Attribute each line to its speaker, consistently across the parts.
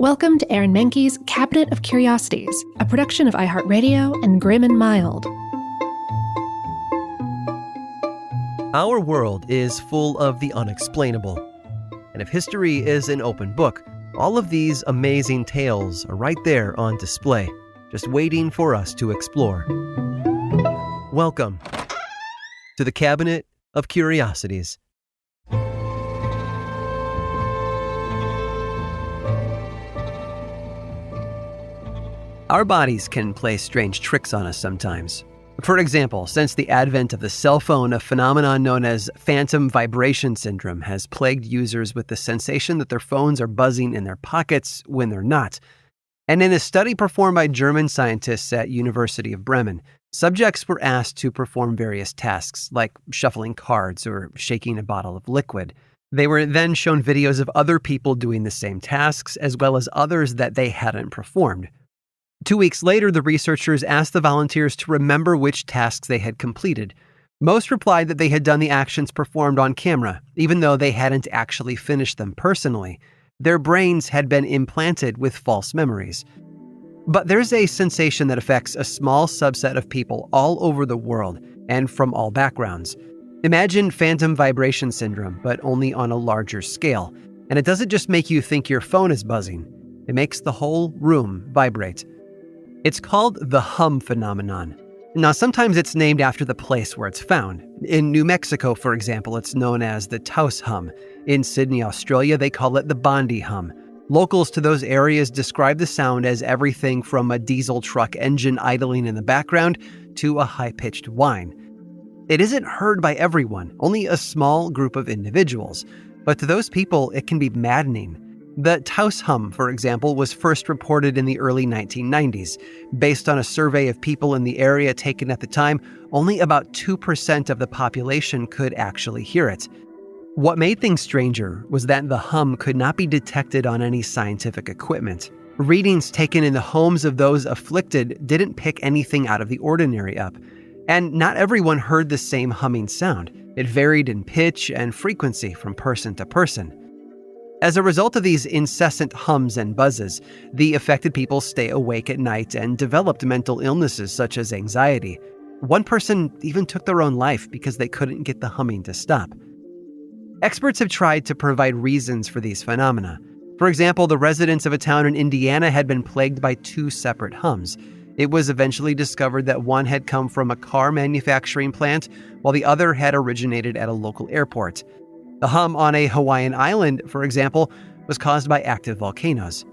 Speaker 1: Welcome to Aaron Mahnke's Cabinet of Curiosities, a production of iHeartRadio and Grim and Mild.
Speaker 2: Our world is full of the unexplainable. And if history is an open book, all of these amazing tales are right there on display, just waiting for us to explore. Welcome to the Cabinet of Curiosities. Our bodies can play strange tricks on us sometimes. For example, since the advent of the cell phone, a phenomenon known as phantom vibration syndrome has plagued users with the sensation that their phones are buzzing in their pockets when they're not. And in a study performed by German scientists at University of Bremen, subjects were asked to perform various tasks like shuffling cards or shaking a bottle of liquid. They were then shown videos of other people doing the same tasks, as well as others that they hadn't performed. 2 weeks later, the researchers asked the volunteers to remember which tasks they had completed. Most replied that they had done the actions performed on camera, even though they hadn't actually finished them personally. Their brains had been implanted with false memories. But there's a sensation that affects a small subset of people all over the world and from all backgrounds. Imagine phantom vibration syndrome, but only on a larger scale. And it doesn't just make you think your phone is buzzing. It makes the whole room vibrate. It's called the hum phenomenon. Now, sometimes it's named after the place where it's found. In New Mexico, for example, it's known as the Taos hum. In Sydney, Australia, they call it the Bondi hum. Locals to those areas describe the sound as everything from a diesel truck engine idling in the background to a high-pitched whine. It isn't heard by everyone, only a small group of individuals. But to those people, it can be maddening. The Taos hum, for example, was first reported in the early 1990s. Based on a survey of people in the area taken at the time, only about 2% of the population could actually hear it. What made things stranger was that the hum could not be detected on any scientific equipment. Readings taken in the homes of those afflicted didn't pick anything out of the ordinary up. And not everyone heard the same humming sound. It varied in pitch and frequency from person to person. As a result of these incessant hums and buzzes, the affected people stay awake at night and developed mental illnesses such as anxiety. One person even took their own life because they couldn't get the humming to stop. Experts have tried to provide reasons for these phenomena. For example, the residents of a town in Indiana had been plagued by 2 separate hums. It was eventually discovered that one had come from a car manufacturing plant, while the other had originated at a local airport. The hum on a Hawaiian island, for example, was caused by active volcanoes.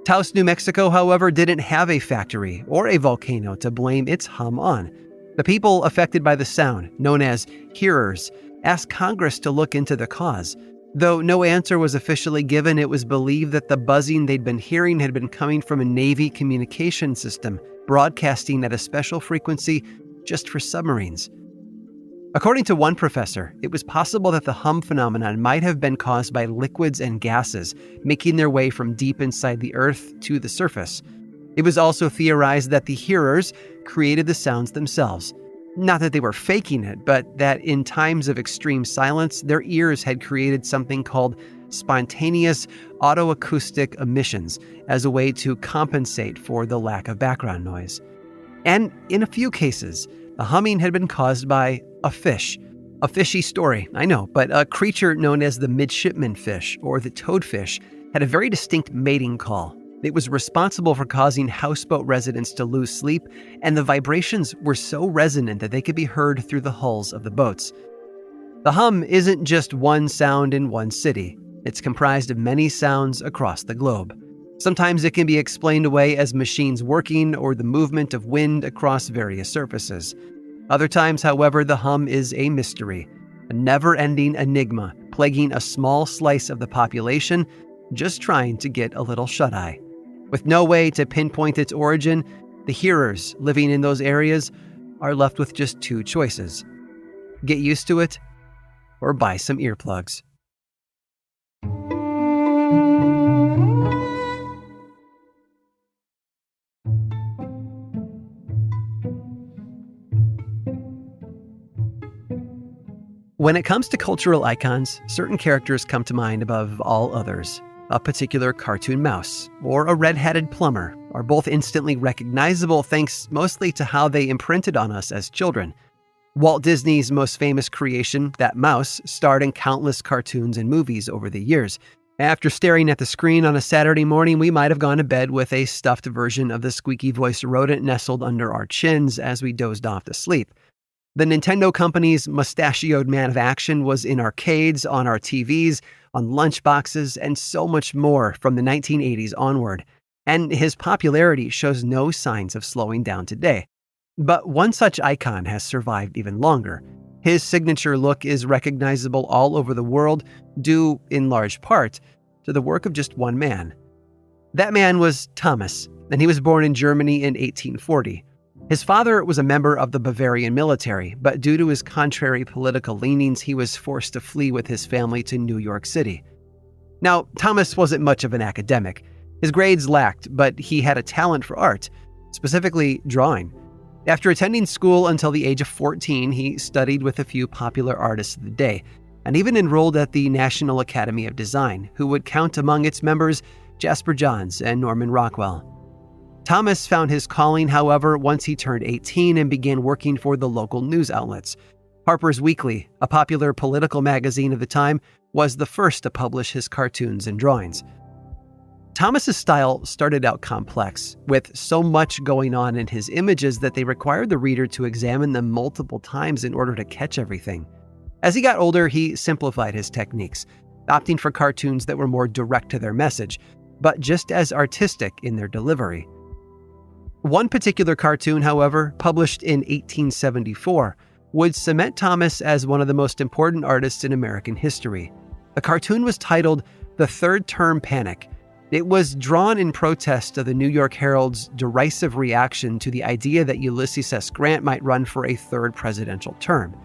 Speaker 2: Taos, New Mexico, however, didn't have a factory or a volcano to blame its hum on. The people affected by the sound, known as hearers, asked Congress to look into the cause. Though no answer was officially given, it was believed that the buzzing they'd been hearing had been coming from a Navy communication system, broadcasting at a special frequency just for submarines. According to one professor, it was possible that the hum phenomenon might have been caused by liquids and gases making their way from deep inside the earth to the surface. It was also theorized that the hearers created the sounds themselves. Not that they were faking it, but that in times of extreme silence, their ears had created something called spontaneous autoacoustic emissions as a way to compensate for the lack of background noise. And in a few cases, the humming had been caused by a fish. A fishy story, I know, but a creature known as the midshipman fish, or the toadfish, had a very distinct mating call. It was responsible for causing houseboat residents to lose sleep, and the vibrations were so resonant that they could be heard through the hulls of the boats. The hum isn't just one sound in one city. It's comprised of many sounds across the globe. Sometimes it can be explained away as machines working or the movement of wind across various surfaces. Other times, however, the hum is a mystery, a never-ending enigma plaguing a small slice of the population just trying to get a little shut-eye. With no way to pinpoint its origin, the hearers living in those areas are left with just 2 choices: get used to it or buy some earplugs. When it comes to cultural icons, certain characters come to mind above all others. a particular cartoon mouse, or a red-headed plumber are both instantly recognizable thanks mostly to how they imprinted on us as children. Walt Disney's most famous creation, that mouse, starred in countless cartoons and movies over the years. After staring at the screen on a Saturday morning, we might have gone to bed with a stuffed version of the squeaky-voiced rodent nestled under our chins as we dozed off to sleep. The Nintendo company's mustachioed man of action was in arcades, on our TVs, on lunchboxes, and so much more from the 1980s onward. And his popularity shows no signs of slowing down today. But one such icon has survived even longer. His signature look is recognizable all over the world, due, in large part, to the work of just one man. That man was Thomas, and he was born in Germany in 1840. His father was a member of the Bavarian military, but due to his contrary political leanings, he was forced to flee with his family to New York City. Now, Thomas wasn't much of an academic. His grades lacked, but he had a talent for art, specifically drawing. After attending school until the age of 14, he studied with a few popular artists of the day, and even enrolled at the National Academy of Design, who would count among its members Jasper Johns and Norman Rockwell. Thomas found his calling, however, once he turned 18 and began working for the local news outlets. Harper's Weekly, a popular political magazine of the time, was the first to publish his cartoons and drawings. Thomas's style started out complex, with so much going on in his images that they required the reader to examine them multiple times in order to catch everything. As he got older, he simplified his techniques, opting for cartoons that were more direct to their message, but just as artistic in their delivery. One particular cartoon, however, published in 1874, would cement Thomas as one of the most important artists in American history. The cartoon was titled The Third Term Panic. It was drawn in protest of the New York Herald's derisive reaction to the idea that Ulysses S. Grant might run for a third presidential term.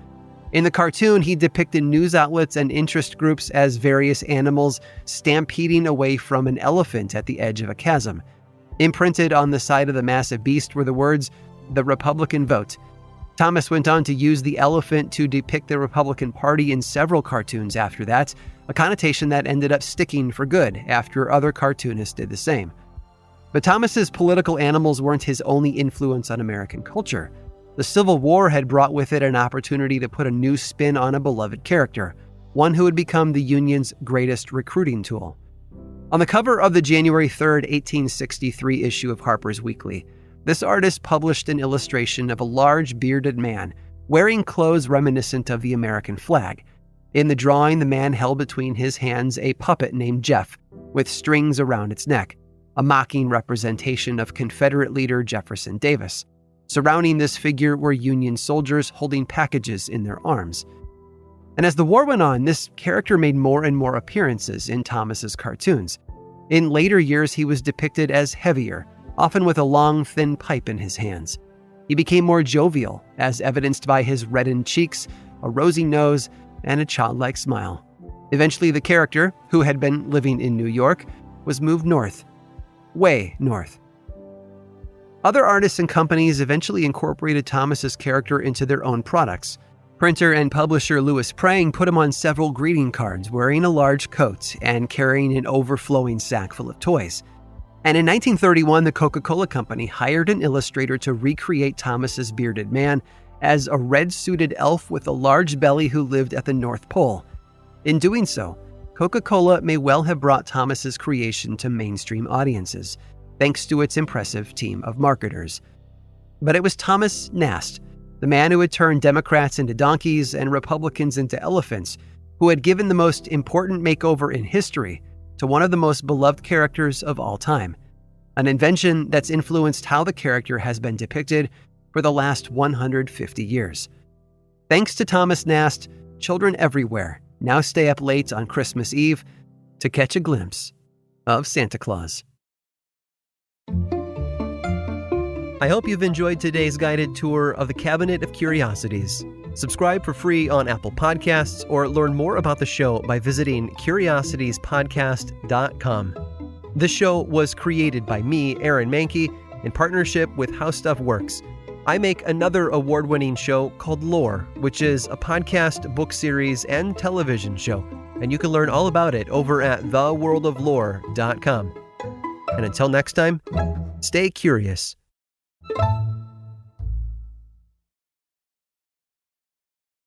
Speaker 2: In the cartoon, he depicted news outlets and interest groups as various animals stampeding away from an elephant at the edge of a chasm. Imprinted on the side of the massive beast were the words, "The Republican Vote." Thomas went on to use the elephant to depict the Republican Party in several cartoons after that, a connotation that ended up sticking for good after other cartoonists did the same. But Thomas's political animals weren't his only influence on American culture. The Civil War had brought with it an opportunity to put a new spin on a beloved character, one who would become the Union's greatest recruiting tool. On the cover of the January 3, 1863 issue of Harper's Weekly, this artist published an illustration of a large bearded man wearing clothes reminiscent of the American flag. In the drawing, the man held between his hands a puppet named Jeff, with strings around its neck, a mocking representation of Confederate leader Jefferson Davis. Surrounding this figure were Union soldiers holding packages in their arms. And as the war went on, this character made more and more appearances in Thomas's cartoons. In later years, he was depicted as heavier, often with a long, thin pipe in his hands. He became more jovial, as evidenced by his reddened cheeks, a rosy nose, and a childlike smile. Eventually, the character, who had been living in New York, was moved north. Way north. Other artists and companies eventually incorporated Thomas's character into their own products. Printer and publisher Louis Prang put him on several greeting cards wearing a large coat and carrying an overflowing sack full of toys. And in 1931, the Coca-Cola Company hired an illustrator to recreate Thomas's bearded man as a red-suited elf with a large belly who lived at the North Pole. In doing so, Coca-Cola may well have brought Thomas's creation to mainstream audiences, thanks to its impressive team of marketers. But it was Thomas Nast, the man who had turned Democrats into donkeys and Republicans into elephants, who had given the most important makeover in history to one of the most beloved characters of all time, an invention that's influenced how the character has been depicted for the last 150 years. Thanks to Thomas Nast, children everywhere now stay up late on Christmas Eve to catch a glimpse of Santa Claus. I hope you've enjoyed today's guided tour of the Cabinet of Curiosities. Subscribe for free on Apple Podcasts or learn more about the show by visiting curiositiespodcast.com. This show was created by me, Aaron Mahnke, in partnership with How Stuff Works. I make another award-winning show called Lore, which is a podcast, book series, and television show
Speaker 3: and you can learn all about it over at theworldoflore.com. And until next time, stay curious.